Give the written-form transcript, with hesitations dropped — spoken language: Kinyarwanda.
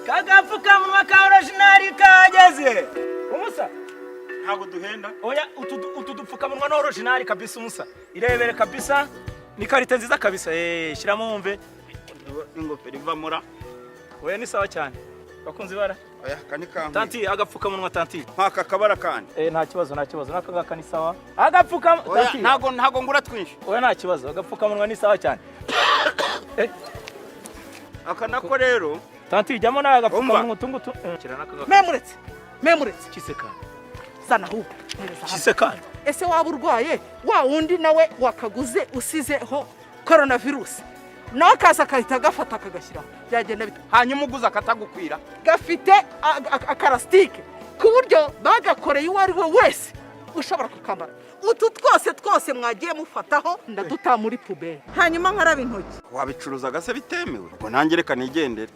kagapfukamunwa ka original kageze umusa ntago duhenda oya utu dupfukamunwa na original kabisa umusa irebere kabisa ni karite nziza kabisa shiramo wumve ingofero ivamura oya ni sawa cyane bakunzi bara oya kani kamwe tanti agapfukamunwa tanti mpaka kabara kandi nta kibazo naka ngaka ni sawa agapfukamunwa tanti ntago ngura twinshi oya nta kibazo agapfukamunwa ni sawa cyane aka nako rero tanti jyamo nawe agapfukamunwa tungutu memuretse kisekana sana hu kisekana ese waba urwaye wa wundi nawe wakaguze usizeho coronavirus nawe kaza kahita gafata kagashyiraho byagenda bita hanyuma uguza akatagukwira gafite akarastike ku buryo bagakoreye uwo ari we wese ushobora kukambara utu twose mwagiye mufataho ndaduta muri pubere hanyuma nkaraba intoki wabicuruza gase bitemewe ubwo nangereka nigendere